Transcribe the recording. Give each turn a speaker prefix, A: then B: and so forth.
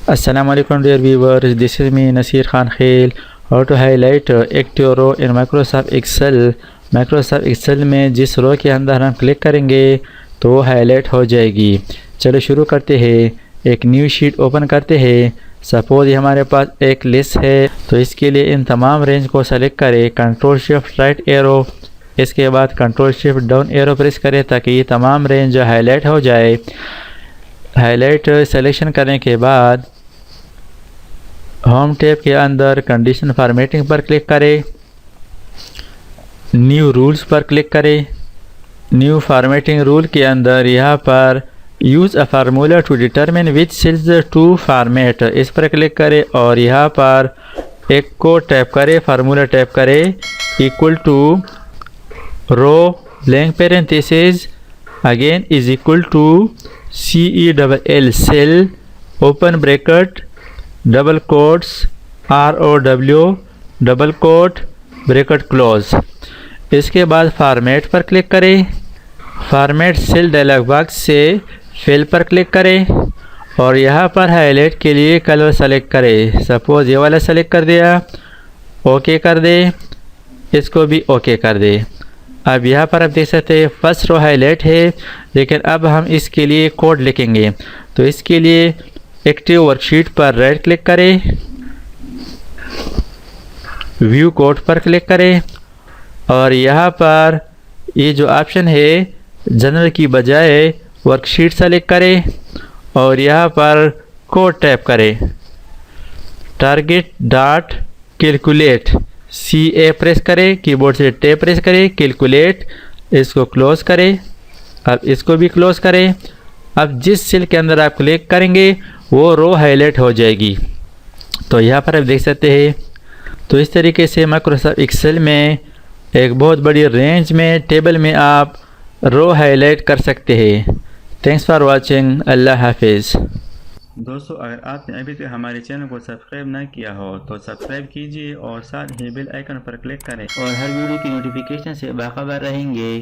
A: Assalamualaikum dear viewers, this is me Nasir Khan Khail. How to highlight active row in Microsoft Excel. Microsoft Excel में जिस रो के अंदर हम click करेंगे तो वो हाईलाइट हो जाएगी। चलो शुरू करते हैं। एक न्यू शीट ओपन करते हैं। सपोज हमारे पास एक लिस्ट है तो इसके लिए इन तमाम रेंज को सेलेक्ट करें। कंट्रोल शिफ्ट राइट एरो, इसके बाद control shift down arrow press करें ताकि ये तमाम रेंज हाईलाइट हो जाए। हाईलाइट सिलेक्शन करने के बाद होम टैब के अंदर कंडीशन फॉर्मेटिंग पर क्लिक करें। न्यू रूल्स पर क्लिक करें। न्यू फॉर्मेटिंग रूल के अंदर यहाँ पर use a formula to determine which cells to format, इस पर क्लिक करें और यहाँ पर एक को टैप करें, फार्मूला टैप करें equal to row blank parenthesis again is equal to CELL cell open bracket double quotes ROW double quote bracket close. इसके बाद फॉर्मेट पर क्लिक करें। फॉर्मेट सेल डायलॉग बॉक्स से फिल पर क्लिक करें और यहाँ पर हाईलाइट के लिए कलर सेलेक्ट करें। सपोज ये वाला सेलेक्ट कर दिया, ओके कर दे, इसको भी ओके कर दे। अब यहाँ पर आप देख सकते हैं फर्स्ट रो हाईलाइट है, लेकिन अब हम इसके लिए कोड लिखेंगे। तो इसके लिए एक्टिव वर्कशीट पर राइट क्लिक करें, व्यू कोड पर क्लिक करें और यहाँ पर ये जो ऑप्शन है जनरल की बजाय वर्कशीट सेलेक्ट करें और यहाँ पर कोड टैप करें। Target dot calculate CA press करें, कीबोर्ड से टैप प्रेस करें, कैलकुलेट, इसको क्लोज करें। अब इसको भी क्लोज करें। अब जिस सेल के अंदर आप क्लिक करेंगे वो रो हाईलाइट हो जाएगी। तो यहाँ पर आप देख सकते हैं। तो इस तरीके से माइक्रोसॉफ्ट एक्सेल में एक बहुत बड़ी रेंज में टेबल में आप रो हाईलाइट कर सकते हैं। Thanks for watching. अल्लाह हाफिज़।
B: दोस्तों, अगर आपने अभी तक हमारे चैनल को सब्सक्राइब ना किया हो तो सब्सक्राइब कीजिए और साथ ही बेल आइकन पर क्लिक करें और हर वीडियो की नोटिफिकेशन से बाखबर रहेंगे।